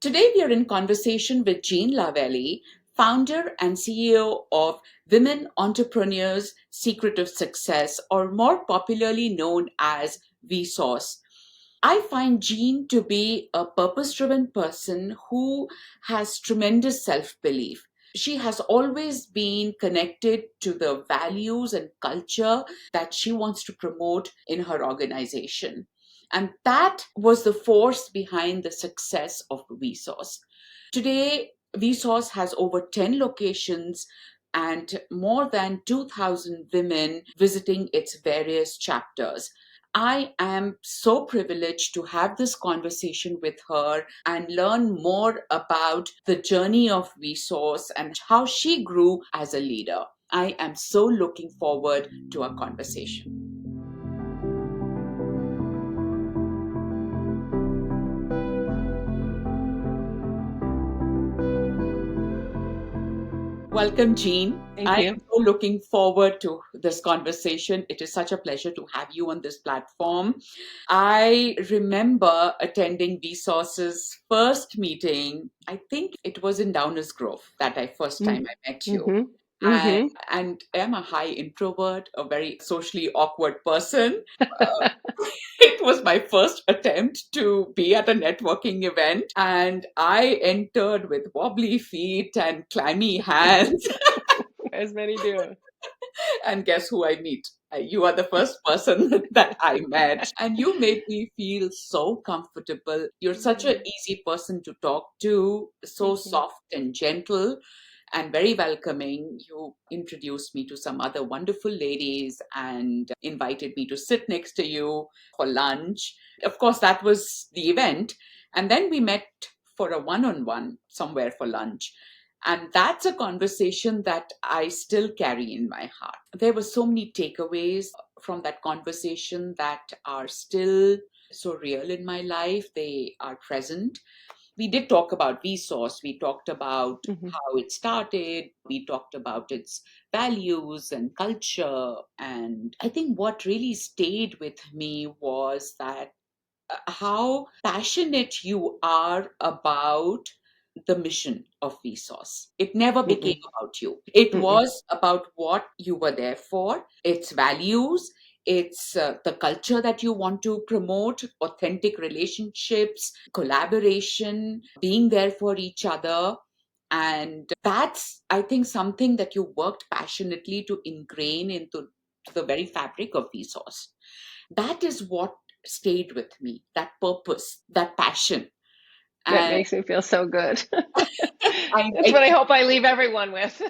Today, we are in conversation with Jean LaVallie, founder and CEO of Women Entrepreneurs Secret of Success, or more popularly known as WESOS. I find Jean to be a purpose driven person who has tremendous self belief. She has always been connected to the values and culture that she wants to promote in her organization. And that was the force behind the success of Vsauce. Today, Vsauce has over 10 locations and more than 2,000 women visiting its various chapters. I am so privileged to have this conversation with her and learn more about the journey of Vsauce and how she grew as a leader. I am so looking forward to our conversation. Welcome, Jean. Thank I you. am so looking forward to this conversation. It is such a pleasure to have you on this platform. I remember attending Vsauce's first meeting. I think it was in Downers Grove that I first time I met you. Mm-hmm. And, Mm-hmm. and I'm a high introvert, a very socially awkward person. Uh, it was my first attempt to be at a networking event, and I entered with wobbly feet and clammy hands. As many do. And guess who I meet? You are the first person that I met, and you made me feel so comfortable. You're such an Mm, easy person to talk to, so thank you. soft and gentle and very welcoming. You introduced me to some other wonderful ladies and invited me to sit next to you for lunch. Of course, that was the event. And then we met for a one on one somewhere for lunch. And that's a conversation that I still carry in my heart. There were so many takeaways from that conversation that are still so real in my life. They are present. We did talk about Vsauce. We talked about Mm-hmm. how it started. We talked about its values and culture. And I think what really stayed with me was that how passionate you are about the mission of Vsauce. It never became Mm-mm. about you. It Mm-mm. was about what you were there for, its values, it's the culture that you want to promote, authentic relationships, collaboration, being there for each other. And that's, I think, something that you worked passionately to ingrain into the very fabric of Vsauce. That is what stayed with me, that purpose, that passion. That And makes me feel so good. I, That's I, what I hope I leave everyone with.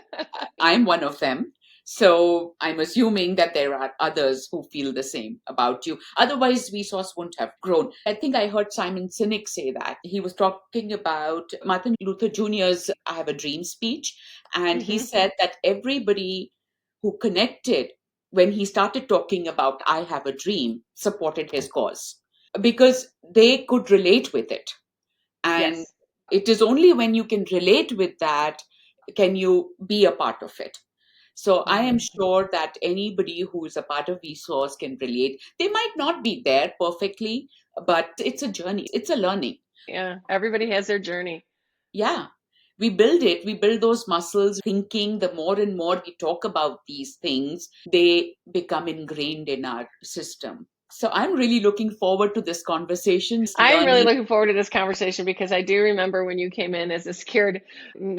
I'm one of them. So I'm assuming that there are others who feel the same about you. Otherwise, Vsauce wouldn't have grown. I think I heard Simon Sinek say that. He was talking about Martin Luther Jr.'s I Have a Dream speech. And he Mm-hmm. said that everybody who connected when he started talking about I Have a Dream supported his cause because they could relate with it. And Yes. it is only when you can relate with that can you be a part of it. So I am Mm-hmm. sure that anybody who is a part of Vsauce can relate. They might not be there perfectly, but it's a journey. It's a learning. Yeah. Everybody has their journey. Yeah. We build it. We build those muscles thinking the more and more we talk about these things, they become ingrained in our system. So I'm really looking forward to this conversation, I'm really learning. looking forward to this conversation because I do remember when you came in as a secured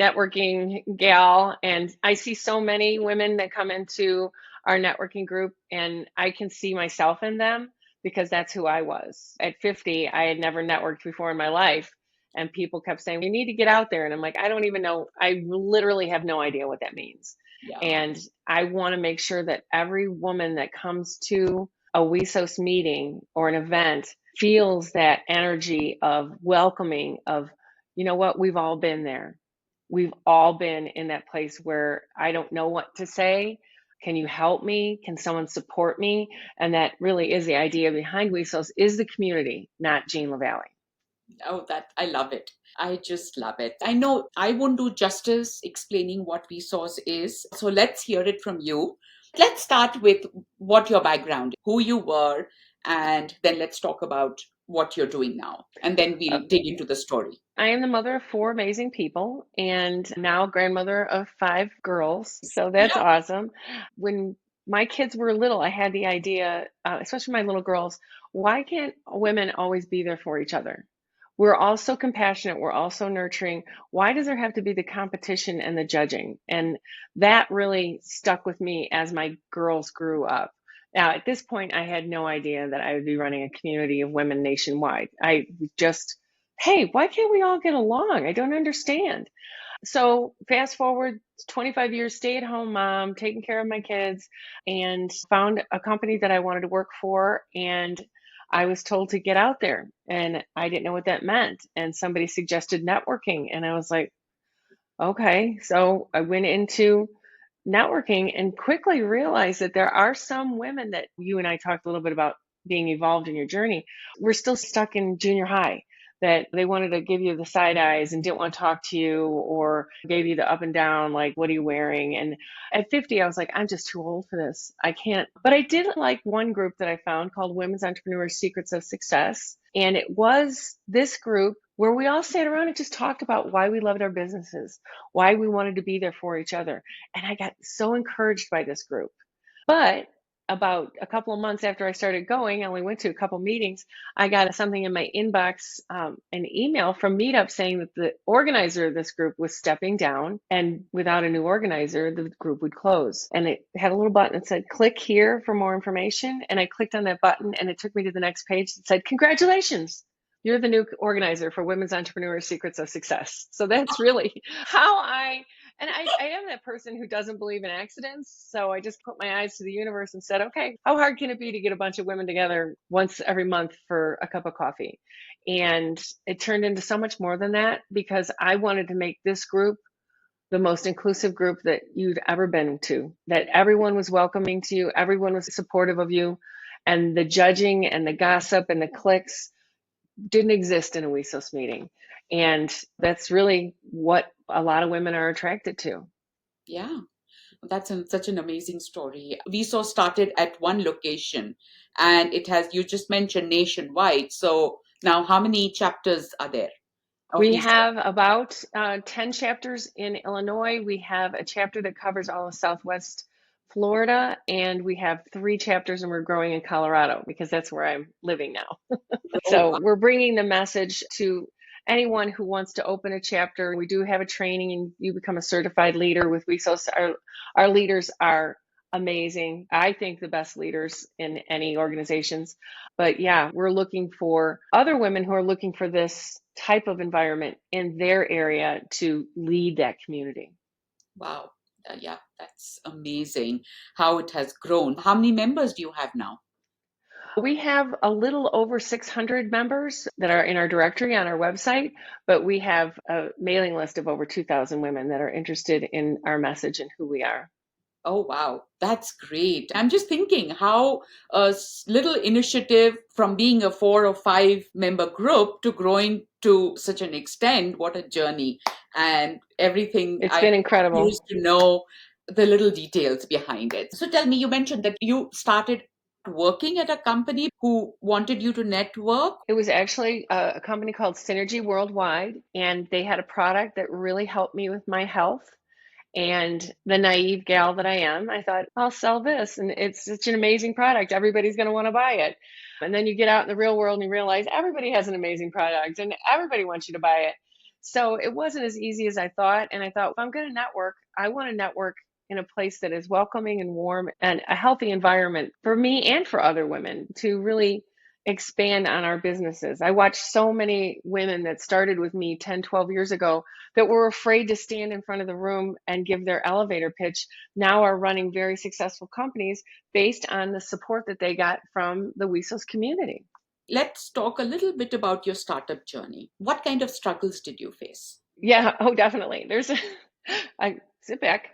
networking gal, and I see so many women that come into our networking group, and I can see myself in them because that's who I was. At 50, I had never networked before in my life, and people kept saying, "You need to get out there." And I'm like, I don't even know. I literally have no idea what that means. Yeah. And I want to make sure that every woman that comes to a WESOS meeting or an event feels that energy of welcoming, of, you know what, we've all been there. We've all been in that place where I don't know what to say. Can you help me? Can someone support me? And that really is the idea behind WESOS, is the community, not Jean LaVallie. Oh, that I love it. I just love it. I know I won't do justice explaining what Vsauce is. So let's hear it from you. Let's start with what your background, who you were, and then let's talk about what you're doing now. And then Uh, we'll dig into the story. I am the mother of four amazing people and now grandmother of five girls. So that's awesome. When my kids were little, I had the idea, especially my little girls, why can't women always be there for each other? We're all so compassionate. We're all so nurturing. Why does there have to be the competition and the judging? And that really stuck with me as my girls grew up. Now, at this point, I had no idea that I would be running a community of women nationwide. I just, hey, why can't we all get along? I don't understand. So fast forward 25 years, stay at home mom, taking care of my kids, and found a company that I wanted to work for. And I was told to get out there and I didn't know what that meant. And somebody suggested networking. And I was like, okay. So I went into networking and quickly realized that there are some women that you and I talked a little bit about being evolved in your journey. We're still stuck in junior high, that they wanted to give you the side eyes and didn't want to talk to you or gave you the up and down, like, what are you wearing? And at 50, I was like, I'm just too old for this. I can't. But I did like one group that I found called Women's Entrepreneurs Secrets of Success. And it was this group where we all sat around and just talked about why we loved our businesses, why we wanted to be there for each other. And I got so encouraged by this group. But about a couple of months after I started going, I only went to a couple meetings, I got something in my inbox, an email from Meetup saying that the organizer of this group was stepping down, and without a new organizer, the group would close. And it had a little button that said, click here for more information. And I clicked on that button and it took me to the next page that said, congratulations. You're the new organizer for Women's Entrepreneurs Secrets of Success. So that's really how I am that person who doesn't believe in accidents. So I just put my eyes to the universe and said, okay, how hard can it be to get a bunch of women together once every month for a cup of coffee? And it turned into so much more than that because I wanted to make this group the most inclusive group that you'd ever been to, that everyone was welcoming to you, everyone was supportive of you, and the judging and the gossip and the cliques didn't exist in a WESOS meeting. And that's really what a lot of women are attracted to. Yeah, such an amazing story. WeSource started at one location and it has, you just mentioned nationwide. So now how many chapters are there of We WeSource? have about 10 chapters in Illinois. We have a chapter that covers all of Southwest Florida, and we have 3 chapters, and we're growing in Colorado because that's where I'm living now. Oh, So wow. we're bringing the message to anyone who wants to open a chapter. We do have a training and you become a certified leader with WESOS. Our leaders are amazing. I think the best leaders in any organizations. But yeah, we're looking for other women who are looking for this type of environment in their area to lead that community. Wow. Yeah, that's amazing how it has grown. How many members do you have now? We have a little over 600 members that are in our directory on our website, but we have a mailing list of over 2,000 women that are interested in our message and who we are. Oh, wow. That's great. I'm just thinking how little initiative from being a 4 or 5 member group to growing to such an extent. What a journey. And everything, It's I'm been incredible. curious to know the little details behind it. So tell me, you mentioned that you started working at a company who wanted you to network. It was actually a company called Synergy Worldwide, and they had a product that really helped me with my health. And the naive gal that I am, I thought, I'll sell this. And it's such an amazing product. Everybody's going to want to buy it. And then you get out in the real world and you realize everybody has an amazing product and everybody wants you to buy it. So it wasn't as easy as I thought. And I thought, if I'm going to network, I want to network in a place that is welcoming and warm and a healthy environment for me and for other women to really expand on our businesses. I watched so many women that started with me 10, 12 years ago that were afraid to stand in front of the room and give their elevator pitch, now are running very successful companies based on the support that they got from the WESOS community. Let's talk a little bit about your startup journey. What kind of struggles did you face? Yeah, oh, definitely. I sit back.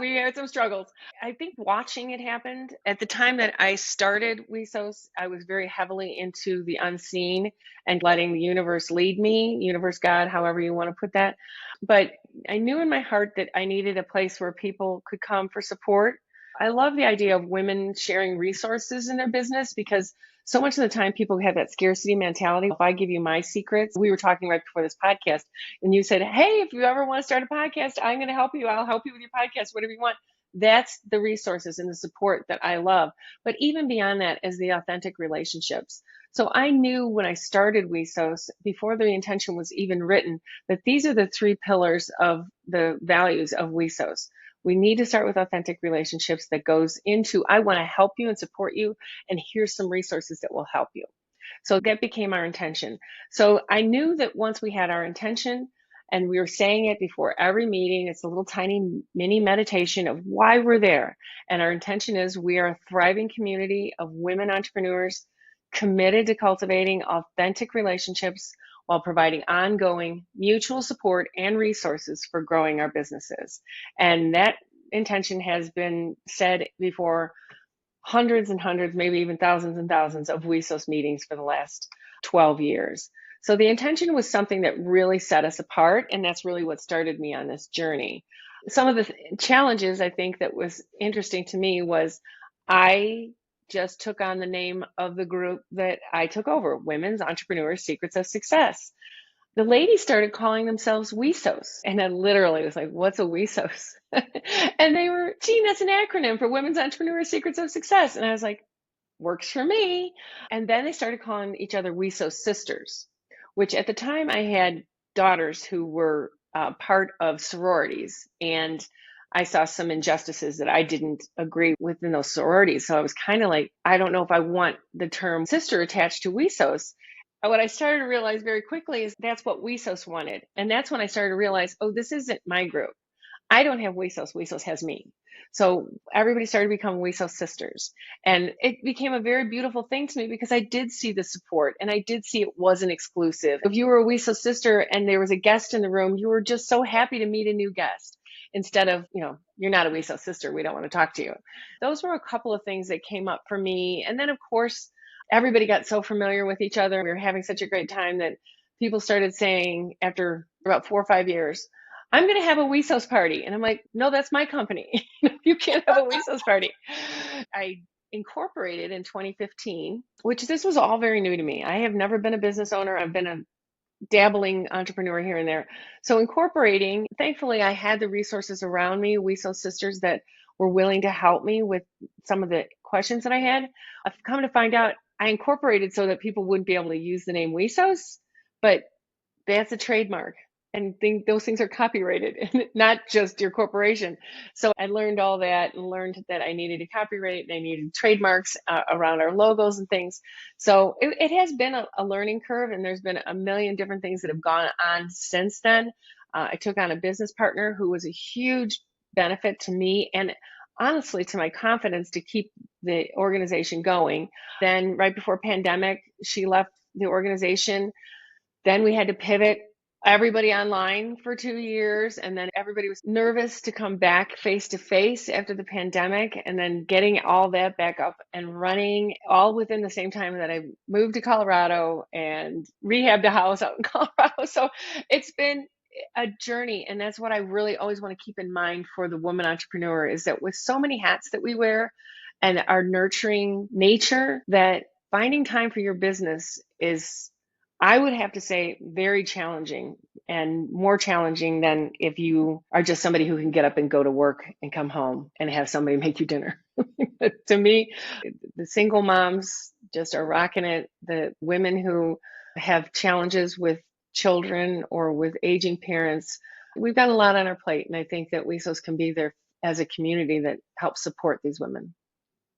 We had some struggles. I think watching it happened at the time that I started WESOS, I was very heavily into the unseen and letting the universe lead me, universe, God, however you want to put that. But I knew in my heart that I needed a place where people could come for support. I love the idea of women sharing resources in their business because So much of the time, people have that scarcity mentality. If I give you my secrets, we were talking right before this podcast, and you said, hey, if you ever want to start a podcast, I'm going to help you. I'll help you with your podcast, whatever you want. That's the resources and the support that I love. But even beyond that is the authentic relationships. So I knew when I started WESOS, before the intention was even written, that these are the three pillars of the values of WESOS. We need to start with authentic relationships that goes into, I want to help you and support you, and here's some resources that will help you. So that became our intention. So I knew that once we had our intention and we were saying it before every meeting, it's a little tiny mini meditation of why we're there. And our intention is we are a thriving community of women entrepreneurs committed to cultivating authentic relationships while providing ongoing mutual support and resources for growing our businesses. And that intention has been said before hundreds and hundreds, maybe even thousands and thousands of WESOS meetings for the last 12 years. So the intention was something that really set us apart, and that's really what started me on this journey. Some of the challenges I think that was interesting to me was I just took on the name of the group that I took over, Women's Entrepreneurs Secrets of Success. The ladies started calling themselves WESOS. And I literally was like, what's a WESOS? And they were, Gene, that's an acronym for Women's Entrepreneur Secrets of Success. And I was like, works for me. And then they started calling each other WESOS sisters, which at the time I had daughters who were part of sororities. And I saw some injustices that I didn't agree with in those sororities. So I was kind of like, I don't know if I want the term sister attached to WESOS. What I started to realize very quickly is that's what WESOS wanted. And that's when I started to realize, oh, this isn't my group. I don't have WESOS. WESOS has me. So everybody started to become WESOS sisters. And it became a very beautiful thing to me because I did see the support and I did see it wasn't exclusive. If you were a WESOS sister and there was a guest in the room, you were just so happy to meet a new guest instead of, you're not a WESOS sister. We don't want to talk to you. Those were a couple of things that came up for me. And then, of course, everybody got so familiar with each other. We were having such a great time that people started saying after about 4 or 5 years, I'm going to have a WESOS party. And I'm like, no, that's my company. You can't have a WESOS party. I incorporated in 2015, which this was all very new to me. I have never been a business owner. I've been a dabbling entrepreneur here and there. So incorporating, thankfully, I had the resources around me, WESOS sisters that were willing to help me with some of the questions that I had. I've come to find out I incorporated so that people wouldn't be able to use the name WESOS, but that's a trademark. And those things are copyrighted, not just your corporation. So I learned all that and learned that I needed a copyright and I needed trademarks around our logos and things. So it has been a learning curve, and there's been a million different things that have gone on since then. I took on a business partner who was a huge benefit to me and honestly to my confidence to keep the organization going. Then right before pandemic, she left the organization. Then we had to pivot everybody online for 2 years. And then everybody was nervous to come back face to face after the pandemic, and then getting all that back up and running all within the same time that I moved to Colorado and rehabbed a house out in Colorado. So it's been a journey. And that's what I really always want to keep in mind for the woman entrepreneur is that with so many hats that we wear and our nurturing nature, that finding time for your business is, I would have to say, very challenging, and more challenging than if you are just somebody who can get up and go to work and come home and have somebody make you dinner. To me, the single moms just are rocking it. The women who have challenges with children or with aging parents, we've got a lot on our plate. And I think that WESOS can be there as a community that helps support these women.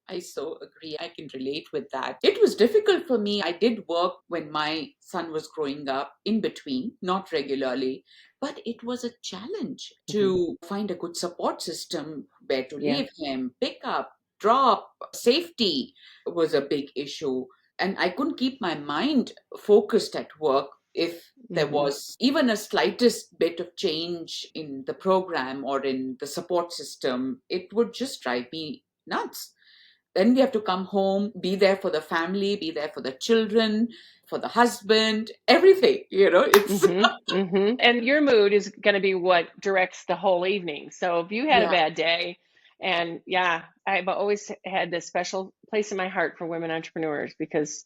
I so agree. I can relate with that. It was difficult for me. I did work when my son was growing up in between, not regularly, but it was a challenge Mm-hmm. to find a good support system where to Yeah. leave him, pick up, drop. Safety was a big issue. And I couldn't keep my mind focused at work if there Mm-hmm. was even a slightest bit of change in the program or in the support system. It would just drive me nuts. Then we have to come home, be there for the family, be there for the children, for the husband, everything, it's Mm-hmm, mm-hmm. And your mood is going to be what directs the whole evening. So if you had a yeah. bad day And yeah, I've always had this special place in my heart for women entrepreneurs because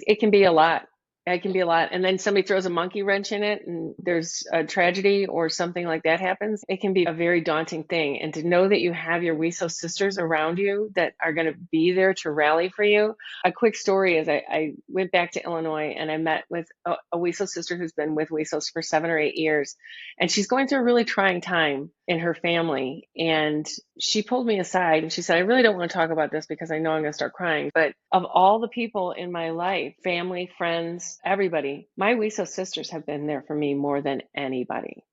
it can be a lot. It can be a lot. And then somebody throws a monkey wrench in it and there's a tragedy or something like that happens. It can be a very daunting thing. And to know that you have your WESO sisters around you that are going to be there to rally for you. A quick story is I went back to Illinois and I met with a WESO sister who's been with WESOS for 7 or 8 years. And she's going through a really trying time in her family. And she pulled me aside and she said, I really don't want to talk about this because I know I'm going to start crying. But of all the people in my life, family, friends, everybody, my WESO sisters have been there for me more than anybody.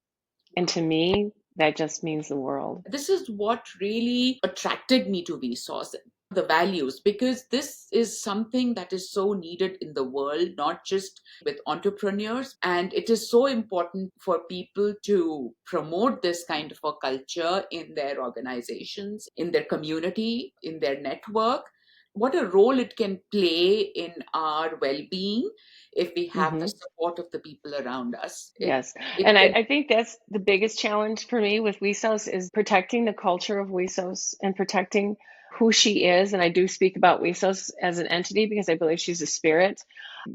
And to me, that just means the world. This is what really attracted me to Vsauce, the values, because this is something that is so needed in the world, not just with entrepreneurs. And it is so important for people to promote this kind of a culture in their organizations, in their community, in their network. What a role it can play in our well being if we have the Hmm. support of the people around us. Yes. It And can. I think that's the biggest challenge for me with WESOS is protecting the culture of WESOS and protecting who she is. And I do speak about WESOS as an entity because I believe she's a spirit.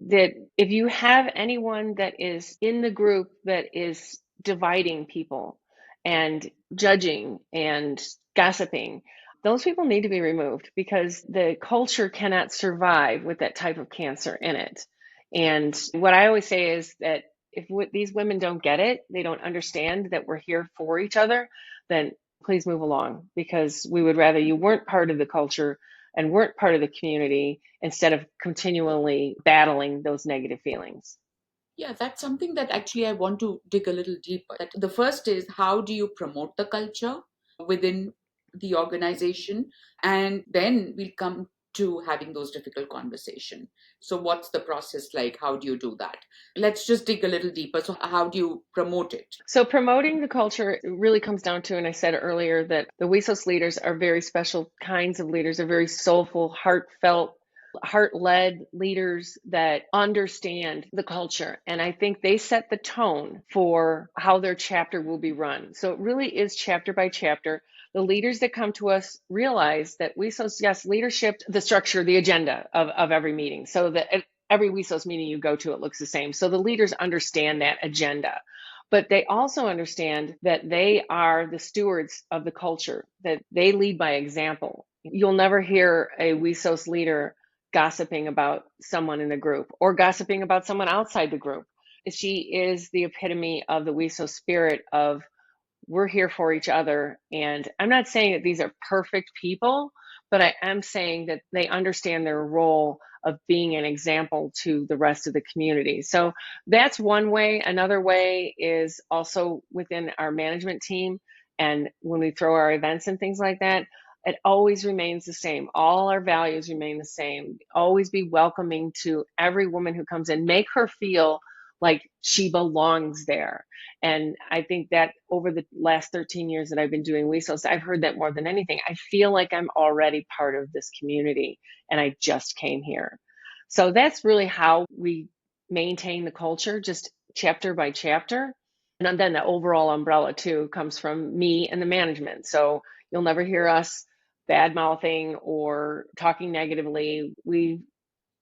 That if you have anyone that is in the group that is dividing people and judging and gossiping, those people need to be removed because the culture cannot survive with that type of cancer in it. And what I always say is that if these women don't get it, they don't understand that we're here for each other, then please move along because we would rather you weren't part of the culture and weren't part of the community instead of continually battling those negative feelings. Yeah, that's something that actually I want to dig a little deeper. That the first is, how do you promote the culture within the organization? And then we'll come to having those difficult conversations. So what's the process like? How do you do that? Let's just dig a little deeper. So how do you promote it? So promoting the culture really comes down to, and I said earlier that the WESOS leaders are very special kinds of leaders. They're very soulful, heartfelt, heart-led leaders that understand the culture. And I think they set the tone for how their chapter will be run. So it really is chapter by chapter. The leaders that come to us realize that WESOS, yes, leadership, the structure, the agenda of every meeting. So that at every WESOS meeting you go to, it looks the same. So the leaders understand that agenda. But they also understand that they are the stewards of the culture, that they lead by example. You'll never hear a WESOS leader gossiping about someone in the group or gossiping about someone outside the group. She is the epitome of the WESOS spirit of we're here for each other. And I'm not saying that these are perfect people, but I am saying that they understand their role of being an example to the rest of the community. So that's one way. Another way is also within our management team. And when we throw our events and things like that, it always remains the same. All our values remain the same. Always be welcoming to every woman who comes in. Make her feel like she belongs there. And I think that over the last 13 years that I've been doing WESOS, I've heard that more than anything. I feel like I'm already part of this community and I just came here. So that's really how we maintain the culture, just chapter by chapter. And then the overall umbrella too comes from me and the management. So you'll never hear us bad mouthing or talking negatively. We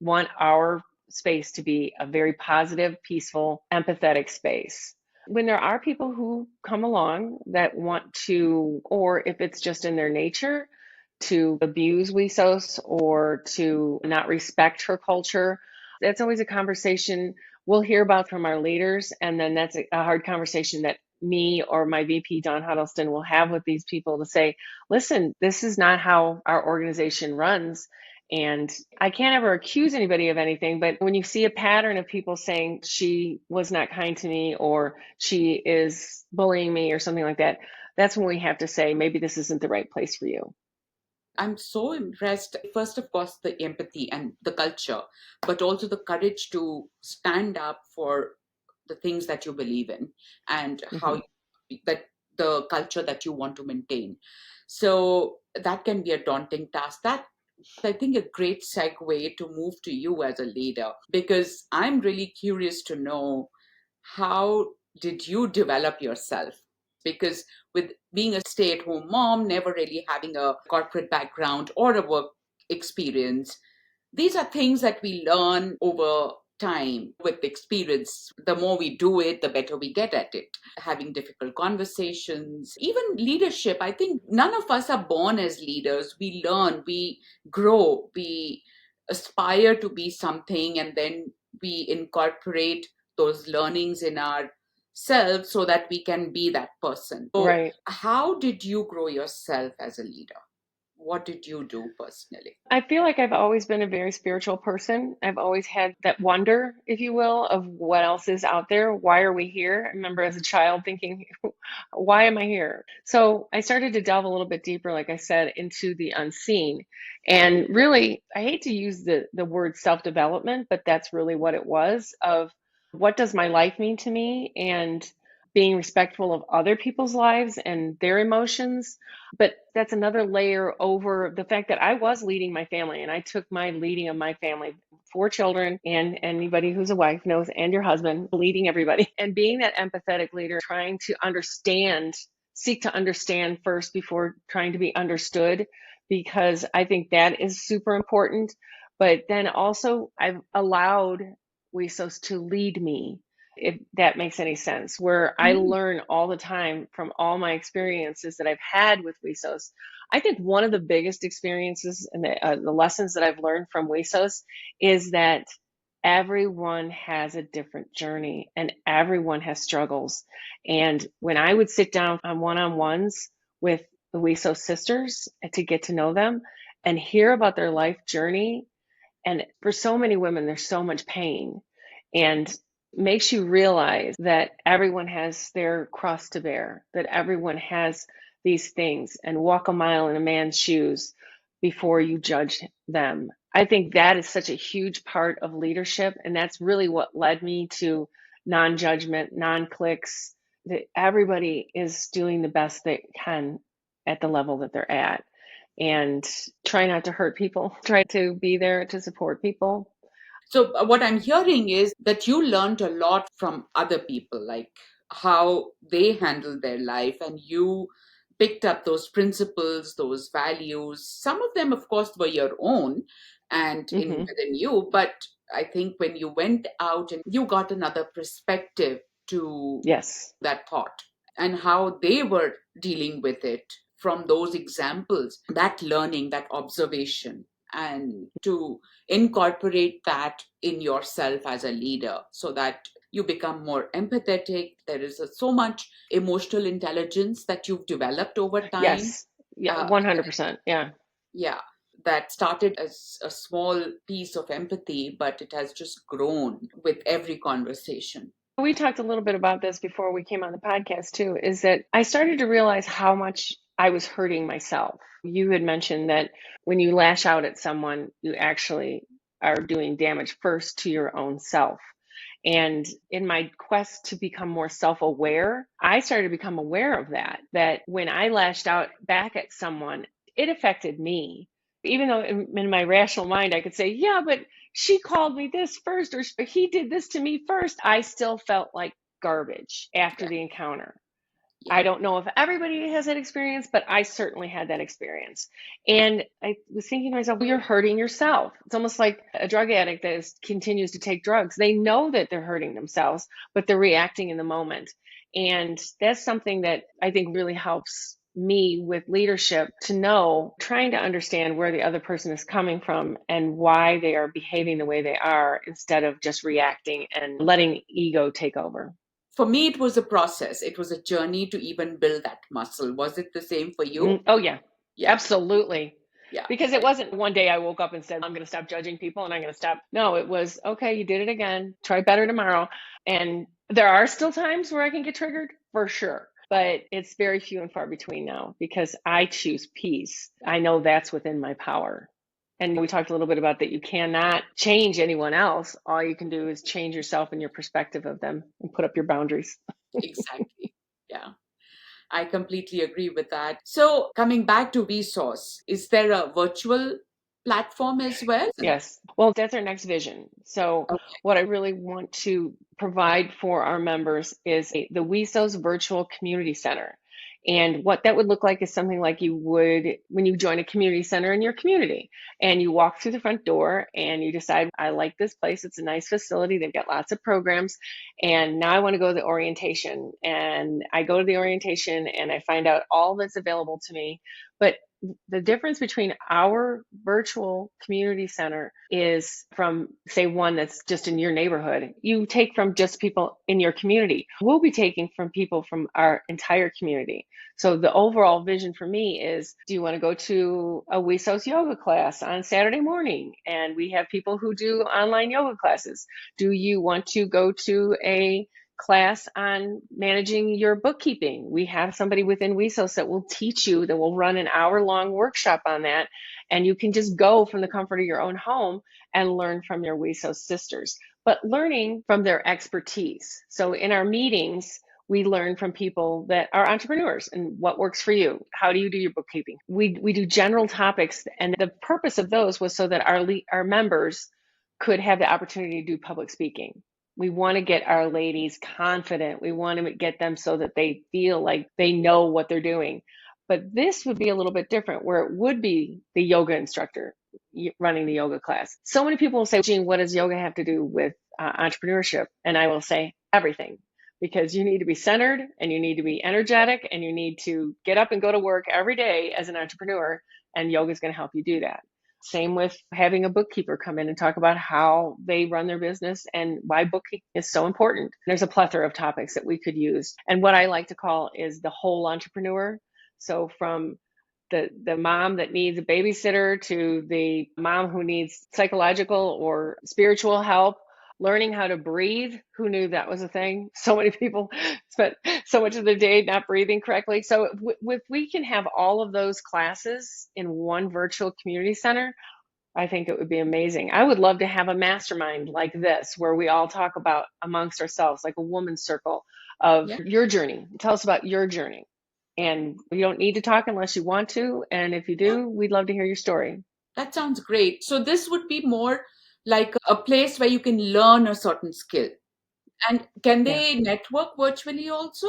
want our space to be a very positive, peaceful, empathetic space. When there are people who come along that want to, or if it's just in their nature, to abuse WESOS or to not respect her culture, that's always a conversation we'll hear about from our leaders. And then that's a hard conversation that me or my VP, Don Huddleston, will have with these people to say, listen, this is not how our organization runs. And I can't ever accuse anybody of anything, but when you see a pattern of people saying she was not kind to me or she is bullying me or something like that, that's when we have to say maybe this isn't the right place for you. I'm so impressed. First, of course, the empathy and the culture, but also the courage to stand up for the things that you believe in and Mm-hmm. how that the culture that you want to maintain. So that can be a daunting task. That I think a great segue to move to you as a leader, because I'm really curious to know, how did you develop yourself? because with being a stay-at-home mom, never really having a corporate background or a work experience, these are things that we learn over time with experience. The more we do it, the better we get at it. Having difficult conversations, even leadership. I think none of us are born as leaders. We learn, we grow, we aspire to be something, and then we incorporate those learnings in ourselves so that we can be that person. So, Right. how did you grow yourself as a leader? What did you do personally? I feel like I've always been a very spiritual person. I've always had that wonder, if you will, of what else is out there. Why are we here? I remember as a child thinking, why am I here? So I started to delve a little bit deeper, like I said, into the unseen. And really, I hate to use the word self-development, but that's really what it was of what does my life mean to me and being respectful of other people's lives and their emotions. But that's another layer over the fact that I was leading my family and I took my leading of my family, 4 children, and anybody who's a wife knows, and your husband, leading everybody and being that empathetic leader, trying to understand, seek to understand first before trying to be understood, because I think that is super important. But then also, I've allowed WESOS to lead me, if that makes any sense, where I Mm, learn all the time from all my experiences that I've had with WESOS. I think one of the biggest experiences and the lessons that I've learned from WESOS is that everyone has a different journey and everyone has struggles. And when I would sit down on one-on-ones with the WESOS sisters to get to know them and hear about their life journey, and for so many women, there's so much pain and makes you realize that everyone has their cross to bear, that everyone has these things, and walk a mile in a man's shoes before you judge them. I think that is such a huge part of leadership. And that's really what led me to non judgment, non clicks, that everybody is doing the best they can at the level that they're at, and try not to hurt people, try to be there to support people. So, what I'm hearing is that you learned a lot from other people, like how they handle their life, and you picked up those principles, those values. Some of them, of course, were your own and in Hmm. within you, but I think when you went out and you got another perspective to Yes. that thought and how they were dealing with it from those examples, that learning, that observation, and to incorporate that in yourself as a leader so that you become more empathetic. There is so much emotional intelligence that you've developed over time. Yes. Yeah. Uh, 100%. Yeah. yeah, that started as a small piece of empathy, but it has just grown with every conversation. We talked a little bit about this before we came on the podcast too, is that I started to realize how much I was hurting myself. You had mentioned that when you lash out at someone, you actually are doing damage first to your own self. And in my quest to become more self aware, I started to become aware of that when I lashed out back at someone, it affected me. Even though in my rational mind, I could say, yeah, but she called me this first, or he did this to me first, I still felt like garbage after Yeah, the encounter. yeah, I don't know if everybody has that experience, but I certainly had that experience. And I was thinking to myself, well, you're hurting yourself. It's almost like a drug addict that continues to take drugs. They know that they're hurting themselves, but they're reacting in the moment. And that's something that I think really helps me with leadership, to know, trying to understand where the other person is coming from and why they are behaving the way they are, instead of just reacting and letting ego take over. for me, it was a process. It was a journey to even build that muscle. Was it the same for you? Oh, yeah, Yeah, absolutely. yeah, Because it wasn't one day I woke up and said, I'm going to stop judging people and I'm going to stop. No, it was, okay, you did it again. Try better tomorrow. And there are still times where I can get triggered, for sure. But it's very few and far between now, because I choose peace. I know that's within my power. And we talked a little bit about that. You cannot change anyone else. All you can do is change yourself and your perspective of them and put up your boundaries. exactly. Yeah, I completely agree with that. So, coming back to Vsauce, is there a virtual platform as well? Yes. Well, that's our next vision. So, Okay. what I really want to provide for our members is the WESOS Virtual Community Center. And what that would look like is something like you would when you join a community center in your community and you walk through the front door and you decide, I like this place. It's a nice facility. They've got lots of programs. And now I want to go to the orientation. And I go to the orientation and I find out all that's available to me. But the difference between our virtual community center is from, say, one that's just in your neighborhood. You take from just people in your community. We'll be taking from people from our entire community. So the overall vision for me is, do you want to go to a WESOS yoga class on Saturday morning? And we have people who do online yoga classes. Do you want to go to a class on managing your bookkeeping? We have somebody within WESOS that will teach you, that will run an hour-long workshop on that. And you can just go from the comfort of your own home and learn from your WESOS sisters, but learning from their expertise. So in our meetings, we learn from people that are entrepreneurs and what works for you. How do you do your bookkeeping? We do general topics, and the purpose of those was so that our members could have the opportunity to do public speaking. We want to get our ladies confident. We want to get them so that they feel like they know what they're doing. But this would be a little bit different, where it would be the yoga instructor running the yoga class. So many people will say, Jean, what does yoga have to do with entrepreneurship? And I will say everything, because you need to be centered and you need to be energetic and you need to get up and go to work every day as an entrepreneur. And yoga is going to help you do that. Same with having a bookkeeper come in and talk about how they run their business and why bookkeeping is so important. There's a plethora of topics that we could use. And what I like to call is the whole entrepreneur. So from the mom that needs a babysitter to the mom who needs psychological or spiritual help, learning how to breathe. Who knew that was a thing? So many people spent so much of their day not breathing correctly. So if we can have all of those classes in one virtual community center, I think it would be amazing. I would love to have a mastermind like this where we all talk about amongst ourselves, like a woman's circle of Yeah. your journey. Tell us about your journey. And you don't need to talk unless you want to. And if you do, we'd love to hear your story. That sounds great. So this would be more like a place where you can learn a certain skill. And can Yeah. they network virtually also?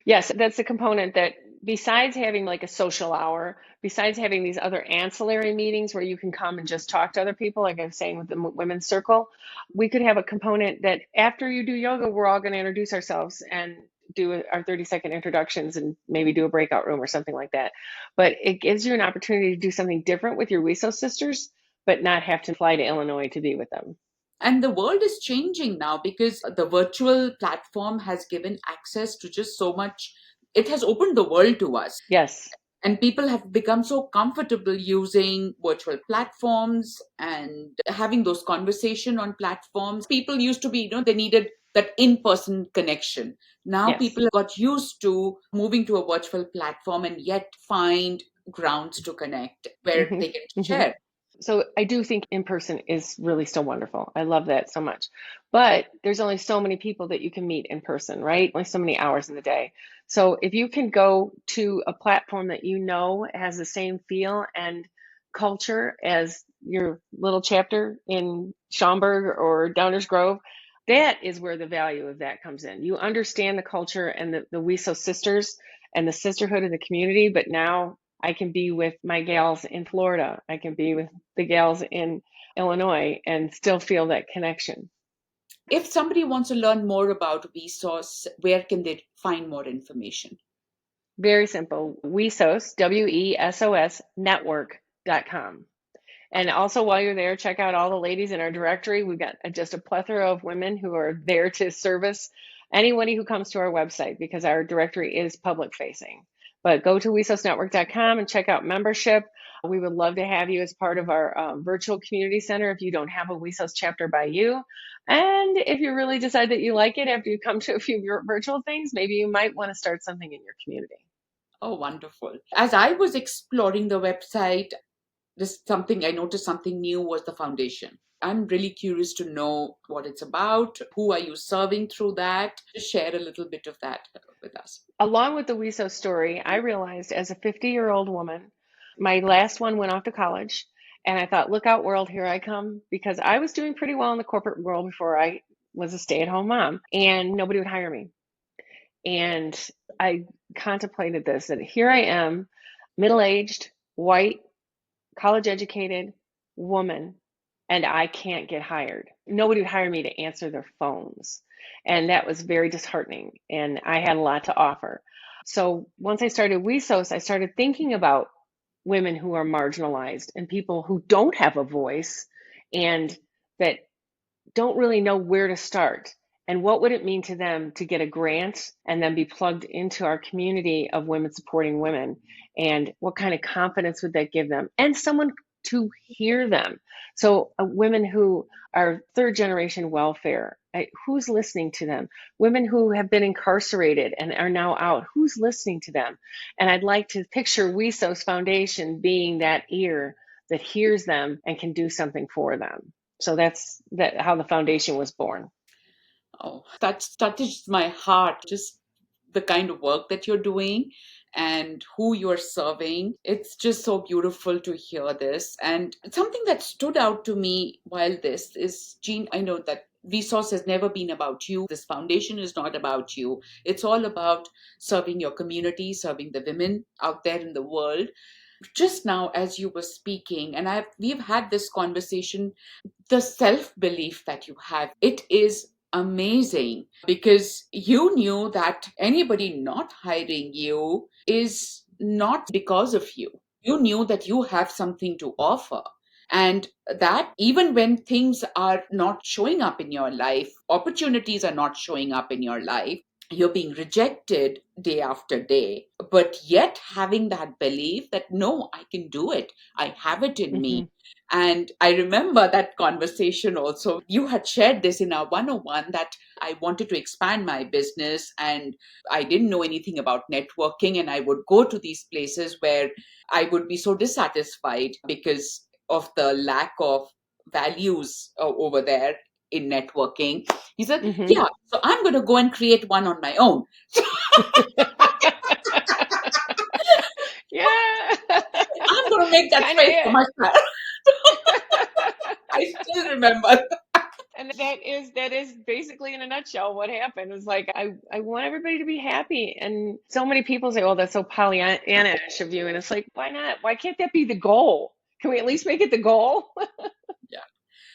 Yes, that's a component that, besides having like a social hour, besides having these other ancillary meetings where you can come and just talk to other people, like I was saying with the women's circle, we could have a component that after you do yoga, we're all going to introduce ourselves and do our 30-second introductions and maybe do a breakout room or something like that. But it gives you an opportunity to do something different with your WESO sisters, but not have to fly to Illinois to be with them. And the world is changing now because the virtual platform has given access to just so much. It has opened the world to us. Yes. And people have become so comfortable using virtual platforms and having those conversation on platforms. People used to be, they needed that in-person connection. Now Yes. people got used to moving to a virtual platform and yet find grounds to connect where Hmm. they can Hmm. share. So I do think in person is really still wonderful. I love that so much. But there's only so many people that you can meet in person, right? Only so many hours in the day. So if you can go to a platform that you know has the same feel and culture as your little chapter in Schaumburg or Downers Grove, that is where the value of that comes in. You understand the culture and the WESO sisters and the sisterhood of the community, but now I can be with my gals in Florida. I can be with the gals in Illinois and still feel that connection. If somebody wants to learn more about Vsauce, where can they find more information? Very simple. WESOS, WESOS network.com. And also, while you're there, check out all the ladies in our directory. We've got just a plethora of women who are there to service anybody who comes to our website, because our directory is public facing. But go to wesosnetwork.com and check out membership. We would love to have you as part of our virtual community center if you don't have a WESOS chapter by you. And if you really decide that you like it after you come to a few virtual things, maybe you might want to start something in your community. Oh, wonderful. As I was exploring the website, this something I noticed something new was the foundation. I'm really curious to know what it's about. Who are you serving through that? Just share a little bit of that with us. Along with the WESO story, I realized as a 50-year-old woman, my last one went off to college, And I thought, look out, world, here I come, because I was doing pretty well in the corporate world before I was a stay-at-home mom, and nobody would hire me. And I contemplated this, that here I am, middle-aged, white, college educated woman, and I can't get hired. Nobody would hire me to answer their phones. And that was very disheartening. And I had a lot to offer. So once I started WESOS, I started thinking about women who are marginalized and people who don't have a voice and that don't really know where to start. And what would it mean to them to get a grant and then be plugged into our community of women supporting women? And what kind of confidence would that give them? And someone to hear them. So women who are third generation welfare, who's listening to them? Women who have been incarcerated and are now out, who's listening to them? And I'd like to picture WESOS Foundation being that ear that hears them and can do something for them. So that's how the foundation was born. Oh, that touches my heart. Just the kind of work that you're doing and who you're serving. It's just so beautiful to hear this. And something that stood out to me while this is, Jean, I know that Vsauce has never been about you. This foundation is not about you. It's all about serving your community, serving the women out there in the world. Just now, as you were speaking, and we've had this conversation, the self belief that you have, it is amazing because you knew that anybody not hiring you is not because of you. You knew that you have something to offer. And that even when things are not showing up in your life, opportunities are not showing up in your life, you're being rejected day after day, but yet having that belief that no, I can do it, I have it in me. Hmm. And I remember that conversation also. You had shared this in our 101 that I wanted to expand my business and I didn't know anything about networking. And I would go to these places where I would be so dissatisfied because of the lack of values over there in networking. He said, Hmm. yeah, so I'm going to go and create one on my own. Yeah. I'm going to make that Kind of space for it. myself. I still remember. And that is basically in a nutshell what happened. It's like I want everybody to be happy. And so many people say, "Oh, that's so Pollyanna-ish of you." And it's like, why not? Why can't that be the goal? Can we at least make it the goal? Yeah.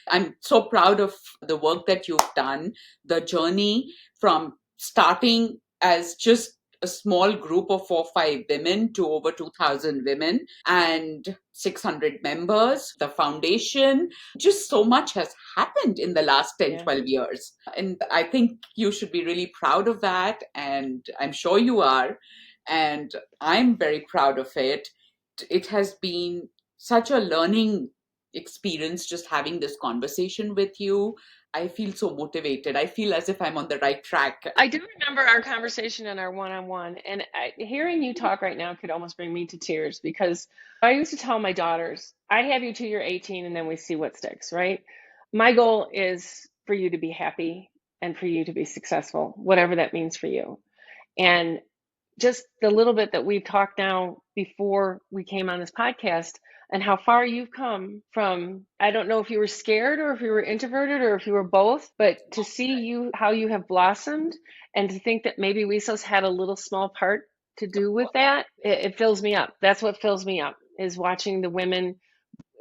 I'm so proud of the work that you've done, the journey from starting as just a small group of 4 or 5 women to over 2,000 women and 600 members, the foundation. Just so much has happened in the last 10, Yeah. 12 years. And I think you should be really proud of that. And I'm sure you are. And I'm very proud of it. It has been such a learning experience just having this conversation with you. I feel so motivated. I feel as if I'm on the right track. I do remember our conversation in our one-on-one, and hearing you talk right now could almost bring me to tears because I used to tell my daughters, I have you till you're 18 and then we see what sticks, right? My goal is for you to be happy and for you to be successful, whatever that means for you. And just the little bit that we've talked now before we came on this podcast and how far you've come from, I don't know if you were scared or if you were introverted or if you were both, but to see you, how you have blossomed and to think that maybe WESOS had a little small part to do with that, it fills me up. That's what fills me up is watching the women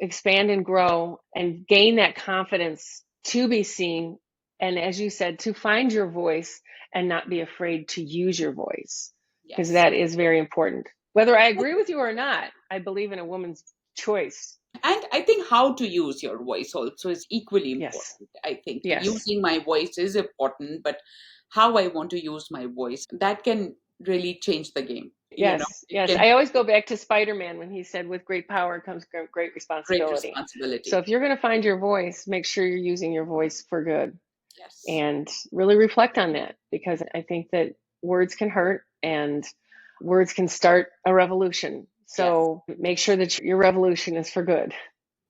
expand and grow and gain that confidence to be seen. And as you said, to find your voice and not be afraid to use your voice, because Yes. that is very important. Whether I agree with you or not, I believe in a woman's choice. And I think how to use your voice also is equally Yes. important. I think Yes. using my voice is important, but how I want to use my voice, that can really change the game. Yes. It Yes. can I always go back to Spider-Man when he said, with great power comes great great responsibility. So responsibility. if you're going to find your voice, make sure you're using your voice for good. Yes. And really reflect on that because I think that words can hurt and words can start a revolution. Yes. So make sure that your revolution is for good.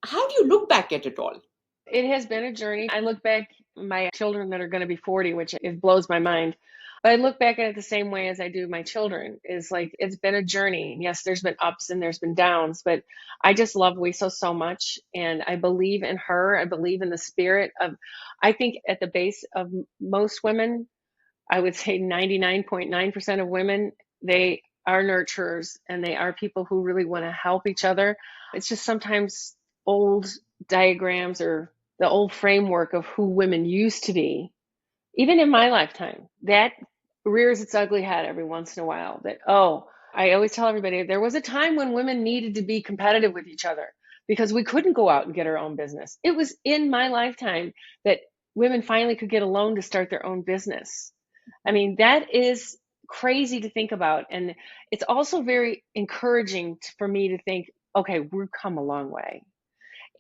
How do you look back at it all? It has been a journey. I look back, my children that are going to be 40, which it blows my mind. But I look back at it the same way as I do my children. Is like it's been a journey. Yes, there's been ups and there's been downs, but I just love WESO so much, and I believe in her. I believe in the spirit of. I think at the base of most women, I would say 99.9% of women, they are nurturers and they are people who really want to help each other. It's just sometimes old diagrams or the old framework of who women used to be, even in my lifetime, that rears its ugly head every once in a while. That, oh, I always tell everybody there was a time when women needed to be competitive with each other because we couldn't go out and get our own business. It was in my lifetime that women finally could get a loan to start their own business. I mean, that is crazy to think about. And it's also very encouraging for me to think, okay, we've come a long way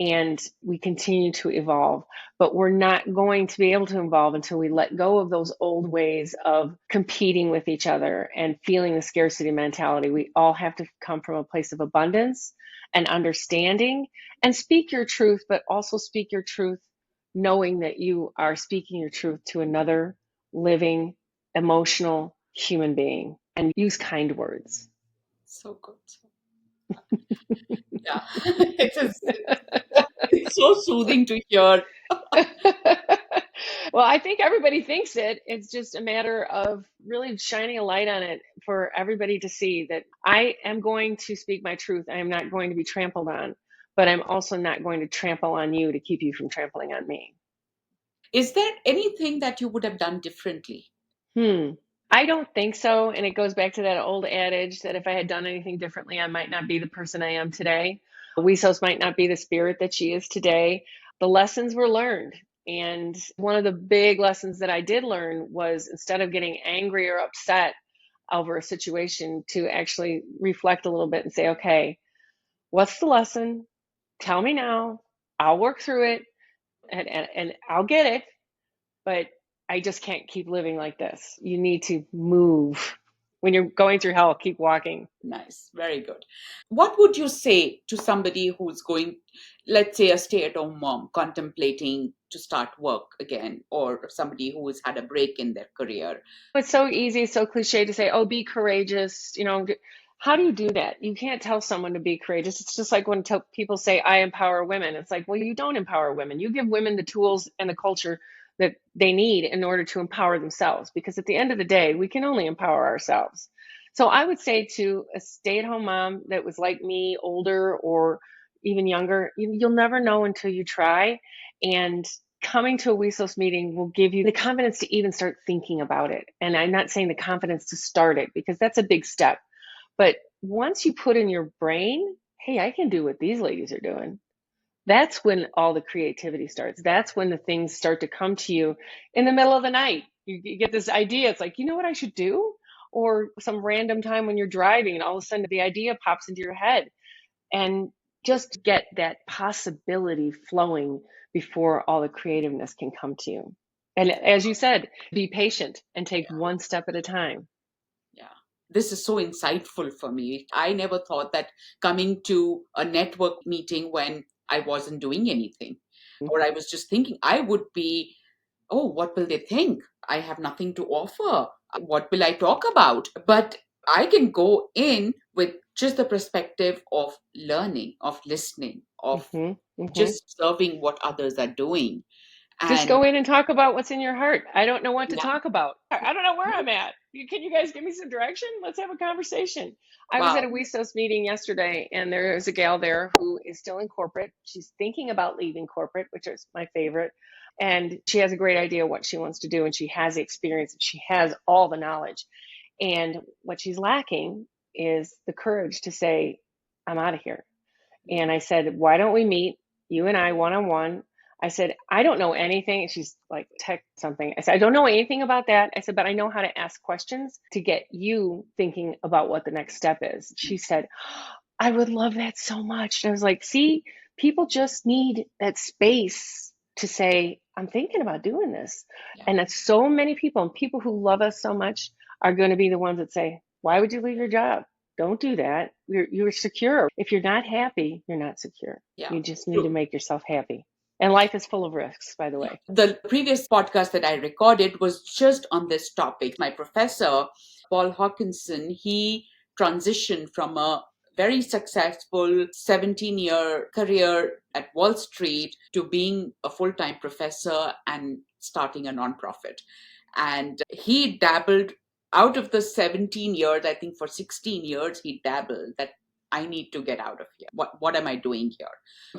and we continue to evolve, but we're not going to be able to evolve until we let go of those old ways of competing with each other and feeling the scarcity mentality. We all have to come from a place of abundance and understanding and speak your truth, but also speak your truth knowing that you are speaking your truth to another living, emotional human being, and use kind words. So good. Yeah, it is. It's so soothing to hear. Well, I think everybody thinks it. It's just a matter of really shining a light on it for everybody to see that I am going to speak my truth. I am not going to be trampled on, but I'm also not going to trample on you to keep you from trampling on me. Is there anything that you would have done differently? Hmm. I don't think so. And it goes back to that old adage that if I had done anything differently, I might not be the person I am today. WESOS might not be the spirit that she is today. The lessons were learned. And one of the big lessons that I did learn was instead of getting angry or upset over a situation, to actually reflect a little bit and say, okay, what's the lesson? Tell me now. I'll work through it and I'll get it, but I just can't keep living like this. You need to move. When you're going through hell, keep walking. Nice, very good. What would you say to somebody who's going, let's say, a stay at home mom contemplating to start work again, or somebody who has had a break in their career? It's so easy, so cliche to say, oh, be courageous. How do you do that? You can't tell someone to be courageous. It's just like when people say, I empower women. It's like, well, you don't empower women. You give women the tools and the culture that they need in order to empower themselves. Because at the end of the day, we can only empower ourselves. So I would say to a stay-at-home mom that was like me, older or even younger, you'll never know until you try. And coming to a WESOS meeting will give you the confidence to even start thinking about it. And I'm not saying the confidence to start it because that's a big step. But once you put in your brain, hey, I can do what these ladies are doing, that's when all the creativity starts. That's when the things start to come to you in the middle of the night. You get this idea. It's like, you know what I should do? Or some random time when you're driving and all of a sudden the idea pops into your head, and just get that possibility flowing before all the creativeness can come to you. And as you said, be patient and take Yeah, one step at a time. yeah. This is so insightful for me. I never thought that coming to a network meeting when I wasn't doing anything, or I was just thinking I would be, oh, what will they think? I have nothing to offer. What will I talk about? But I can go in with just the perspective of learning, of listening, of Hmm. Hmm. just serving what others are doing. Just And go in and talk about what's in your heart. I don't know what to yeah, talk about. I don't know where I'm at. Can you guys give me some direction? Let's have a conversation. I was at wow, a WESOS meeting yesterday, and there is a gal there who is still in corporate. She's thinking about leaving corporate, which is my favorite. And she has a great idea what she wants to do, and she has the experience, and she has all the knowledge. And what she's lacking is the courage to say, I'm out of here. And I said, why don't we meet, you and I, one on one? I said, I don't know anything. And she's like, tech something. I said, I don't know anything about that. I said, but I know how to ask questions to get you thinking about what the next step is. She said, I would love that so much. And I was like, see, people just need that space to say, I'm thinking about doing this. yeah, And that's so many people, and people who love us so much are going to be the ones that say, why would you leave your job? Don't do that. You're secure. If you're not happy, you're not secure. yeah, You just need to true. make yourself happy. And life is full of risks, by the way. The previous podcast that I recorded was just on this topic. My professor, Paul Hawkinson, he transitioned from a very successful 17-year career at Wall Street to being a full-time professor and starting a nonprofit. And he dabbled out of the 17 years, I think for 16 years, he dabbled that I need to get out of here. What am I doing here?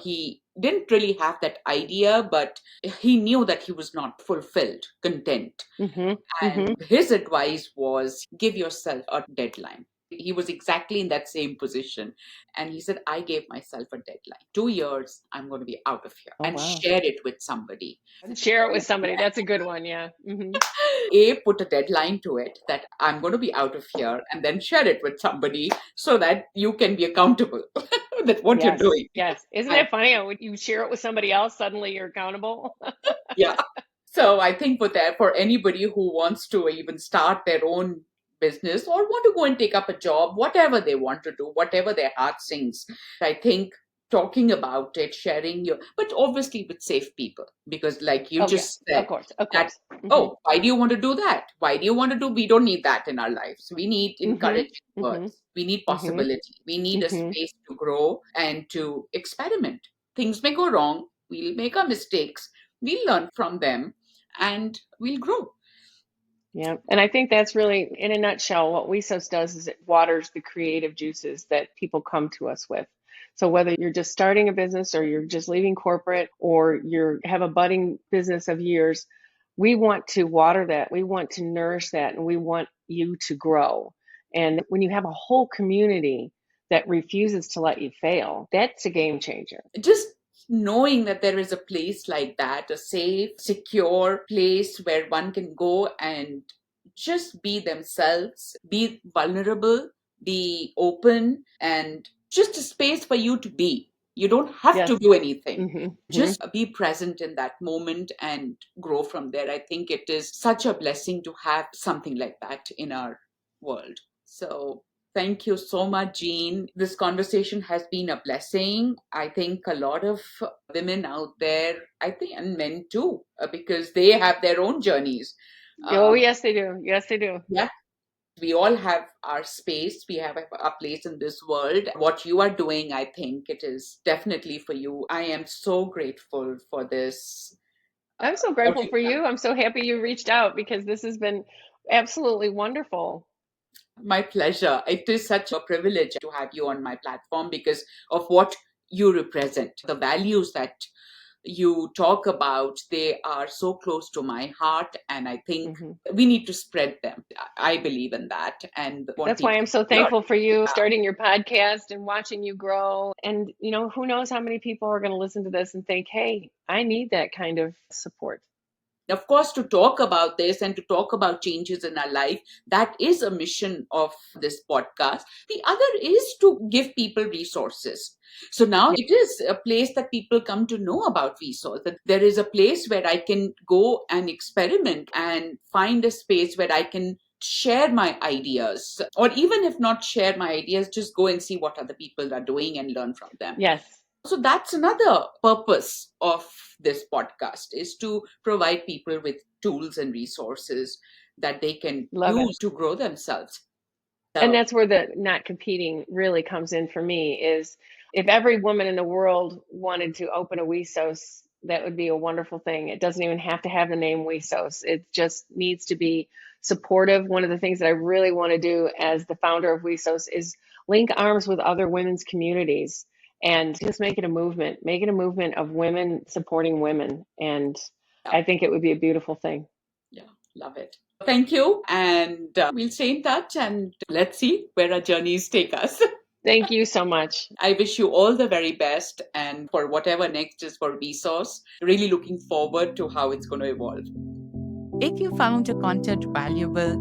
He didn't really have that idea, but he knew that he was not fulfilled, content. Mm-hmm. Mm-hmm. And his advice was give yourself a deadline. He was exactly in that same position. And he said, I gave myself a deadline. 2 years, I'm going to be out of here Oh, and wow. share it with somebody. Share it with somebody. That's a good one. Yeah. Mm-hmm. Put a deadline to it that I'm going to be out of here, and then share it with somebody so that you can be accountable that what you're Yes. doing. Yes. Isn't And it funny how when you share it with somebody else, suddenly you're accountable? yeah. So I think for anybody who wants to even start their own business or want to go and take up a job, whatever they want to do, whatever their heart sings, I think talking about it, sharing but obviously with safe people, because like you Oh, yeah. just Of said course. Of that, course. Mm-hmm. oh, why do you want to do that? Why do you want to do? We don't need that in our lives. We need Mm-hmm. encouraging Mm-hmm. words. We need Mm-hmm. possibility. We need a Mm-hmm. space to grow and to experiment. Things may go wrong. We'll make our mistakes. We'll learn from them and we'll grow. Yeah. And I think that's really, in a nutshell, what WESOS does is it waters the creative juices that people come to us with. So whether you're just starting a business or you're just leaving corporate or you have a budding business of years, we want to water that. We want to nourish that and we want you to grow. And when you have a whole community that refuses to let you fail, that's a game changer. Just knowing that there is a place like that, a safe, secure place where one can go and just be themselves, be vulnerable, be open, and just a space for you to be. You don't have Yes. to do anything. Mm-hmm. Just be present in that moment and grow from there. I think it is such a blessing to have something like that in our world. So thank you so much, Jean. This conversation has been a blessing. I think a lot of women out there, I think, and men too, because they have their own journeys. Oh, Um, yes, they do. Yes, they do. yeah, we all have our space. We have a place in this world. What you are doing, I think it is definitely for you. I am so grateful for this. I'm so What grateful you for have. you. I'm so happy you reached out because this has been absolutely wonderful. My pleasure. It is such a privilege to have you on my platform because of what you represent. The values that you talk about, they are so close to my heart, and I think Hmm. we need to spread them. I believe in that and want That's why people I'm so to learn. thankful for you starting your podcast and watching you grow. And, who knows how many people are going to listen to this and think, hey, I need that kind of support. Of course, to talk about this and to talk about changes in our life, that is a mission of this podcast. The other is to give people resources. So now Yeah. it is a place that people come to know about resource, that there is a place where I can go and experiment and find a space where I can share my ideas, or even if not share my ideas, just go and see what other people are doing and learn from them. Yes. So that's another purpose of this podcast, is to provide people with tools and resources that they can Love it. use to grow themselves. And So that's where the not competing really comes in for me is if every woman in the world wanted to open a WESOS, that would be a wonderful thing. It doesn't even have to have the name WESOS. It just needs to be supportive. One of the things that I really want to do as the founder of WESOS is link arms with other women's communities and just make it a movement of women supporting women. And yeah, I think it would be a beautiful thing. yeah, love it. Thank you. And we'll stay in touch and let's see where our journeys take us. Thank you so much. I wish you all the very best, and for whatever next is for Vsauce, really looking forward to how it's going to evolve. If you found the content valuable,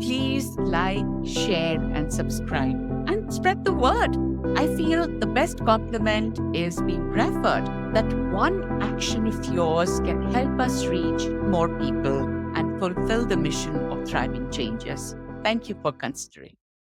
please like, share, and subscribe and spread the word. I feel the best compliment is being referred, that one action of yours can help us reach more people and fulfill the mission of thriving changes. Thank you for considering.